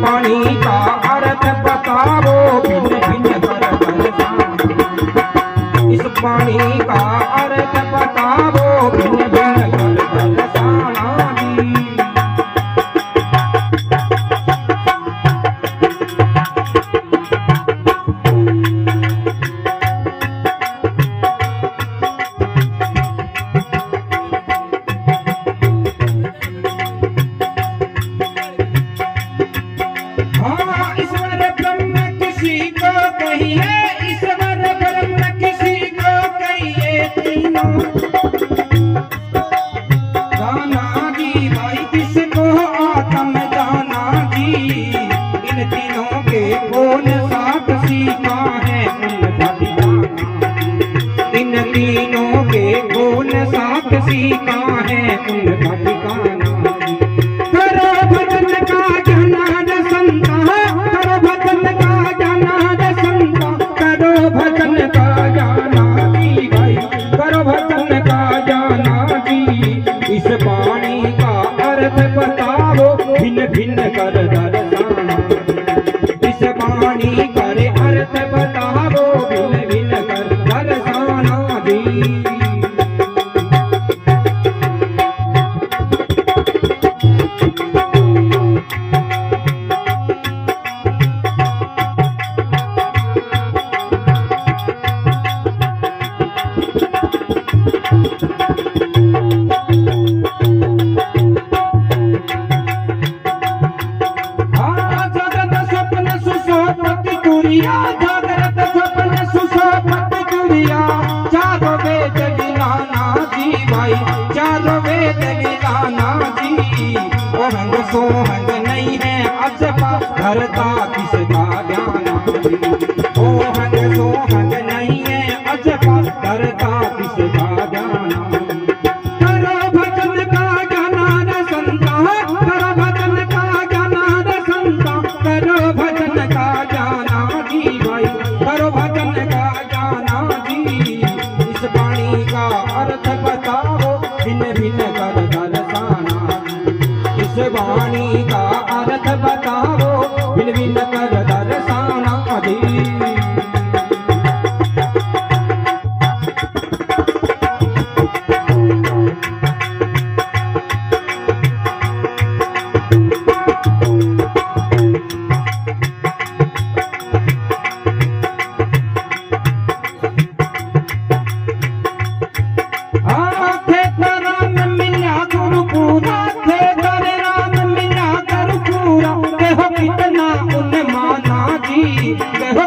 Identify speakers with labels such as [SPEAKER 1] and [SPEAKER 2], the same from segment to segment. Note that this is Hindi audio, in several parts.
[SPEAKER 1] वाणी का अर्थ बताओ भिन्न भिन्न कर दर्शाना। इस वाणी का अर्थ बताओ भिन्न भिन्न कर दर्शाना जी। सोहंग नहीं है अजबा धरता किसका ज्ञान। सोहंग सोहंग नहीं है अजबा धरता किसका ज्ञान। करो भजन का गाना रे संता, करो भजन का गाना रे संता, करो भजन का गाना जी भाई, करो भजन का गाना जी। इस वाणी का अर्थ बताओ भिन्न भिन्न कर दर्शाना। इस वाणी का अर्थ बताओ भिन्न भिन्न कर दर्शाना जी।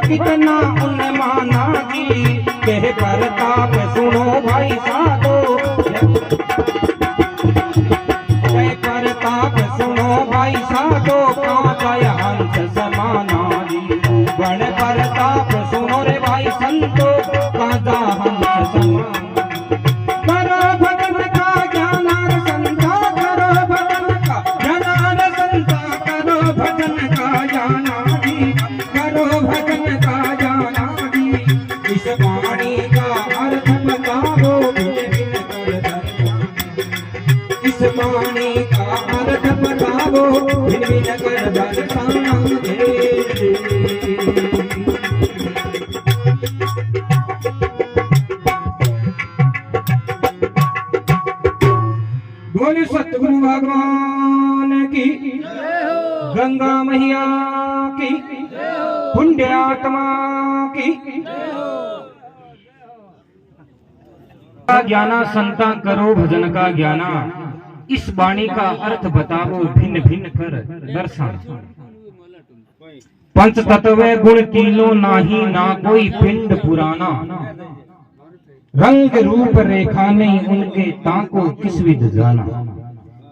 [SPEAKER 1] कितना उन्हें माना जी, कह प्रताप सुनो भाई साधो, कह प्रताप सुनो भाई साधो, कांचा हंस समाना जी। गण प्रताप सुनो रे भाई संतो, कांचा हंस समाना। करो भजन का ज्ञान रे संता, करो भजन का ज्ञान रे संता, करो भजन का ज्ञान जी, करो भजन का जाना जी। इस वाणी का अर्थ बताओ भिन्न भिन्न कर दर्शाना। इस वाणी का अर्थ बताओ भिन्न भिन्न कर दर्शाना बोले सतगुरु भगवान की, गंगा मैया की, पुण्य आत्मा की। ज्ञाना संता करो भजन का ज्ञाना। इस वाणी का अर्थ बताओ भिन्न भिन्न कर दर्शाना। पंच तत्व गुण तीनों नाही, ना कोई पिंड पुराना। रंग रूप रेखा नहीं उनके, ताको किस विध जाना।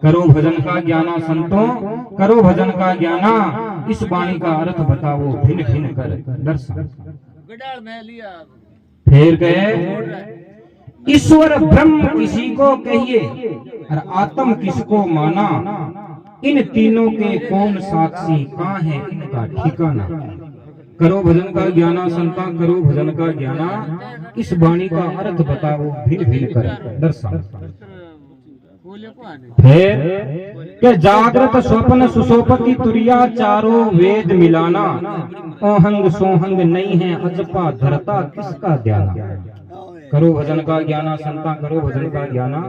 [SPEAKER 1] करो भजन का ज्ञाना संतों, करो भजन का ज्ञाना। इस वाणी का अर्थ बताओ भिन्न भिन्न कर दर्शन। फिर गए ईश्वर ब्रह्म किसी को कहिए, और आत्म किसको माना। इन तीनों के कौन साक्षी, कहाँ है इनका ठिकाना। करो भजन का ज्ञाना संता, करो भजन का ज्ञाना। इस वाणी का अर्थ बताओ भिन्न भिन्न कर दर्शन। फिर के जागृत स्वप्न सुसोपति तुरिया चारों वेद मिलाना, ओहंग सोहंग नहीं है अजपा धरता किसका ध्याना। करो भजन का ज्ञाना संता करो भजन का ज्ञाना,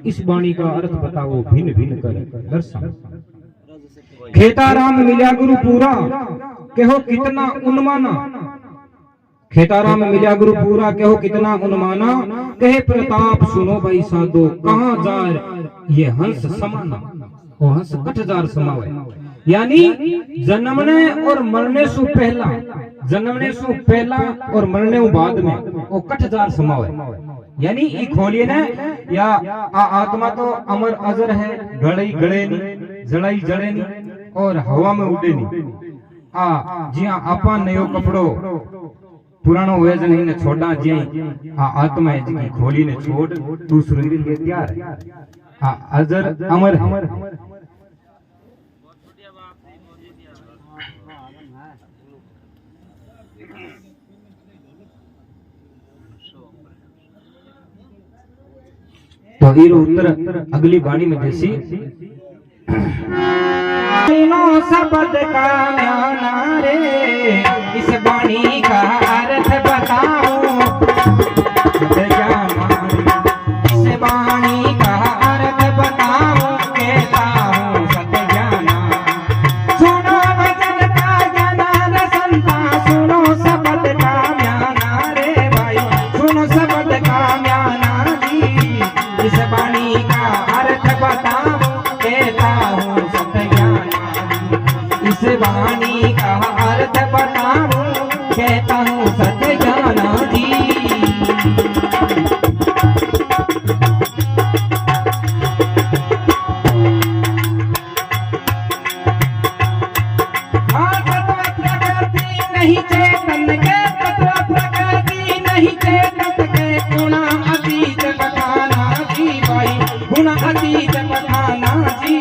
[SPEAKER 1] इस वाणी का अर्थ बताओ भिन्न भिन्न कर दर्शन। खेता राम मिल्या गुरु पूरा कहो कितना उन्माना, खेता राम मिल्या गुरु पूरा कहो कितना उन्माना, कहे प्रताप सुनो भाई साधो कहाँ जार ये हंस समाना। वो हंस कठजार समावे, यानी जन्मने और मरने सु पहला, जन्मने सु पहला और मरने बाद में वो कठजार समावे। यानी ये खोलिए ना या आत्मा तो अमर अजर है, गड़ई गड़े नहीं जड़ाई जड़े नहीं और हवा में उड़े नहीं। जिया आपा नयो कपड़ो पुरानो वेज नहीं ने छोड़ा जी आत्मा है जी खोली ने छोड़ दूसरे के लिए तैयार है। अजर अमर है। तो ये उत्तर अगली वाणी में जैसी सुनो शब्द का म्याना रे, इस वाणी का अर्थ बताओ जाना, इस वाणी का अर्थ बताओ कहता हूँ सत्य जाना। सुनो भजन का ज्ञान संता सुनो शब्द का म्याना रे भाई, सुनो शब्द का म्याना जी, इस वाणी का अर्थ बताओ कहता हूँ सत्य ज्ञाना। इस वाणी का अर्थ बताओ कहता हूँ सत्य ज्ञाना जी। नहीं चेतन के तत्व प्रकृति नहीं चेतन के गुण अतीत बताना जी भाई, गुण अतीत बताना जी।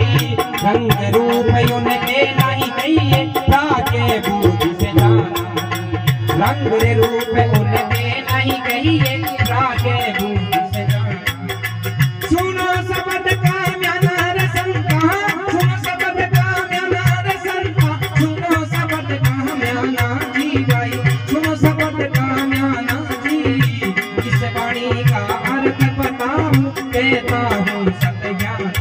[SPEAKER 1] रंग रूप उनके नहीं कहिए रागे बूझ से जाना, रंग रूप उनके नहीं कहिए रागे बूझ से जाना। सुनो शब्द का म्याना रसन का, सुनो शब्द का म्याना रसन का, सुनो शब्द का म्याना जी भाई, सुनो शब्द का म्याना जी। इस वाणी का अर्थ बताऊं कहता हूँ सत्य ज्ञाना,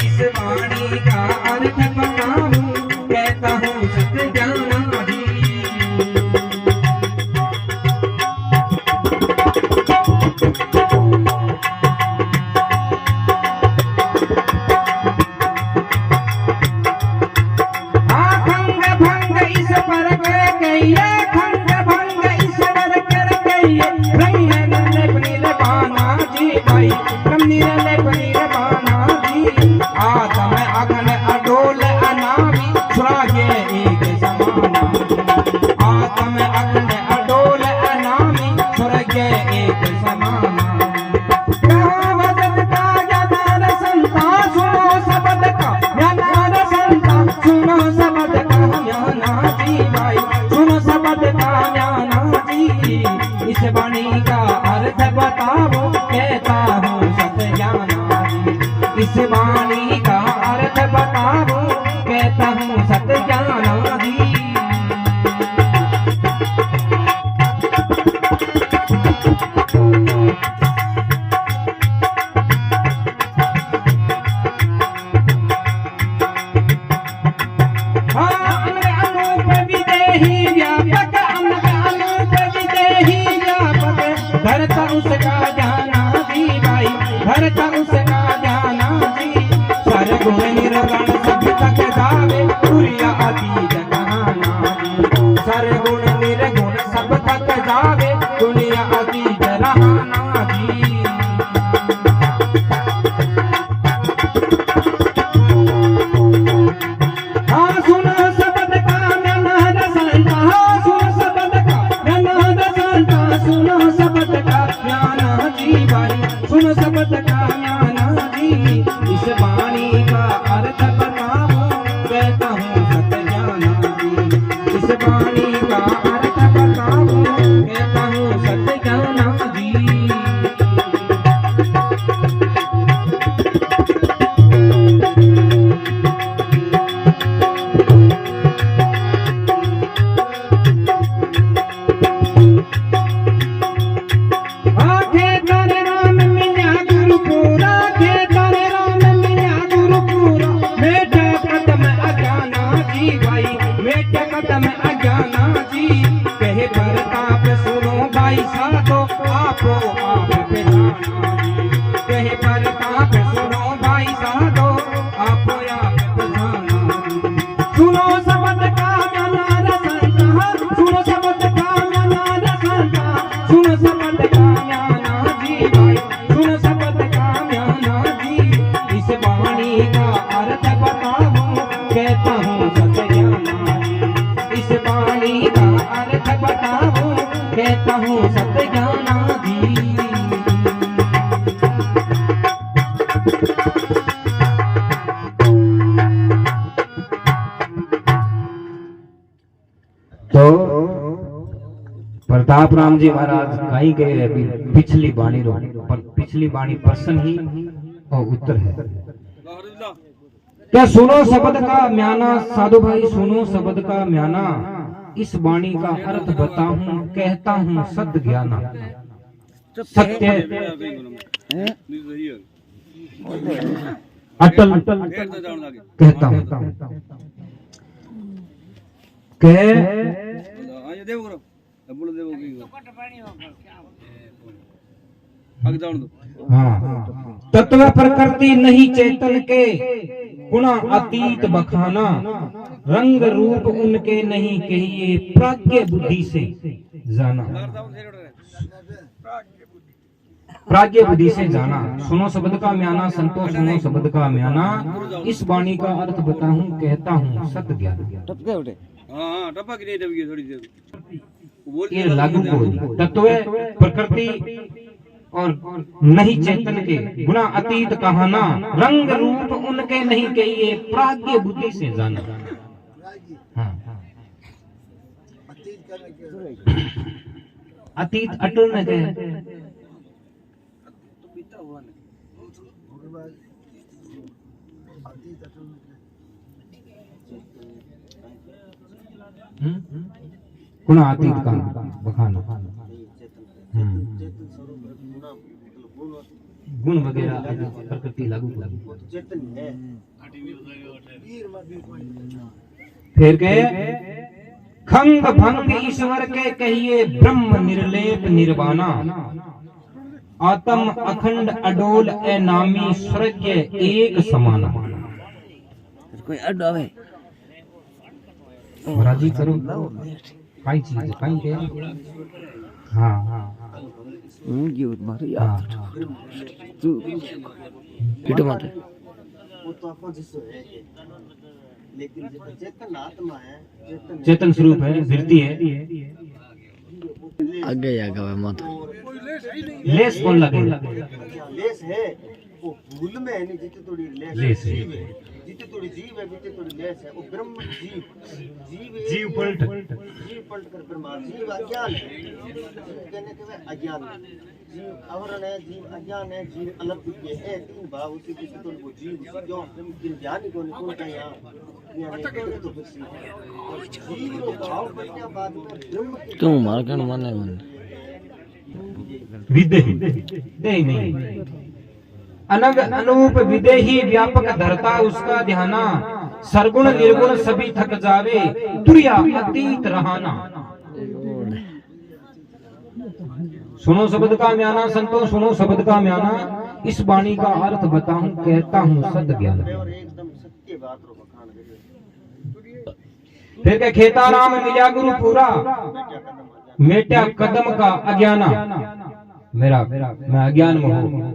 [SPEAKER 1] इस वाणी का अर्थ बताऊं कहता हूँ सत्य ज्ञाना जी। इस वाणी का अर्थ बताओ कहता हूँ सत्य ज्ञाना जी, इस वाणी का अर्थ बताओ कहता हूँ सत्य ज्ञाना जी। धरता उसका जाना जी भाई, धरता उसका जाना जी। सरगुण निर्गुण सब तक जावे तुरिया अतीत कहाना जी, सरगुण निर्गुण सब तक जावे दुनिया अतीत रहाना जी। हाँ सुनो शब्द का म्याना रसंता, सुनो शब्द का म्याना रसंता, सुनो शब्द का ज्ञाना जी भाई, सुनो शब्द का ज्ञाना जी। इस वाणी का अर्थ बताओ कहता हूँ सत्य ज्ञाना जी, इस वाणी का अर्थ बताओ कहता हूँ सत्य ज्ञाना जी। भाई मेटे कदम अज्ञाना जी। कहे प्रताप सुनो भाई साधो आपो आप पहचाना जी। कहे प्रताप सुनो भाई साधो आपो आप पहचाना जी। सुनो शब्द का म्याना रसंता, सुनो शब्द का म्याना रसंता, सुनो शब्द का म्याना जी भाई, सुनो शब्द का म्याना जी। इस वाणी का अर्थ बताऊं कहता हूँ सत्य ज्ञाना जी। इस वाणी का अर्थ बताऊं कहता हूँ सत्य ज्ञाना जी।
[SPEAKER 2] तो प्रताप राम जी महाराज कहीं गए अभी पिछली बाणी रो, पर पिछली बाणी प्रश्न ही और उत्तर है। क्या सुनो शब्द का म्याना साधु भाई, सुनो शब्द का म्याना, इस वाणी का अर्थ बताऊं कहता हूं सत्य ज्ञाना। सत्य अटल कहता हूं हाँ। तत्व प्रकृति नहीं चेतन के, गुणा अतीत बखाना, रंग रूप उनके नहीं कहिए प्राज्ञ बुद्धि से जाना। प्राज्ञ बुद्धि से जाना। सुनो शब्द का म्याना संतो, सुनो शब्द का म्याना, इस वाणी का अर्थ बताऊं कहता हूं सत्य ज्ञान। ये लागू बोल। तत्व प्रकृति और नहीं चेतन के, गुणा अतीत कहाना, रंग रूप उनके नहीं कहिए प्राज्ञ बुद्धि से जाना। हाँ। अतीत अटल न कहे, गुणा अतीत का बखाना, गुण वगैरह प्रकृति लागू। फिर कहे खंग भंग ईश्वर के कहिए ब्रह्म निर्लेप निर्वाणा, आत्म अखंड अडोल अनामी स्वर्ग एक समाना।
[SPEAKER 3] कोई अडावे
[SPEAKER 2] राजी करो काई चीज काई के। हाँ हाँ
[SPEAKER 3] यूथ मारे यार तू किट मारे
[SPEAKER 4] वो तो आपको जिसो है, लेकिन जो चेतन आत्मा है,
[SPEAKER 2] चेतन स्वरूप है, वृत्ति है।
[SPEAKER 3] आगे या गवा मत
[SPEAKER 2] लेस कौन लगे?
[SPEAKER 4] लेस है वो भूल में है नहीं, जितनी थोड़ी
[SPEAKER 2] लेस है,
[SPEAKER 4] जितनी थोड़ी जीव है, जितनी थोड़ी लेस है। वो ब्रह्म जीव
[SPEAKER 2] जीव पलट
[SPEAKER 4] कर ब्रह्मा जीव अज्ञान है, कहने के वे अज्ञान है। जीव आवरण है, जीव अज्ञान है, जीव अलग दिखे है। तीन भाव उसी किसी तो वो जीव जो जिन ज्ञानी को निपुण का यहाँ तो जीव को भाव करने बाद में ब्रह्म
[SPEAKER 3] तू मार के माने
[SPEAKER 2] विदेही नहीं, अनग अनूप विदेही व्यापक धरता उसका ध्याना, सरगुण निर्गुण सभी थक जावे, तुरिया अतीत रहाना। सुनो शब्द का म्याना संतो, सुनो शब्द का म्याना, इस वाणी का अर्थ बताऊं कहता हूं सत्य ज्ञान।
[SPEAKER 4] एकदम सत्य बात रो बखान करे।
[SPEAKER 2] फिर के खेता राम मिल्या गुरु पूरा, मेटा कदम का अज्ञाना। मेरा मैं अज्ञान में हूं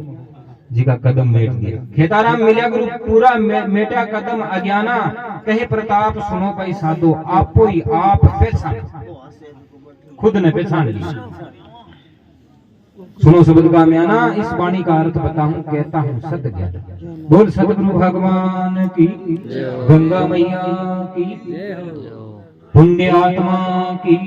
[SPEAKER 2] जी का कदम मेट दिया। खेताराम मिल्या गुरु पूरा मेटा कदम अज्ञाना, कहे प्रताप सुनो भाई साधो आपो ही आप पहचान, खुद ने पहचान लिया। सुनो शब्द का म्याना, इस वाणी का अर्थ बताऊं कहता हूं सत्य ज्ञान। बोल सतगुरु भगवान की, गंगा मैया की, पुण्य आत्मा की।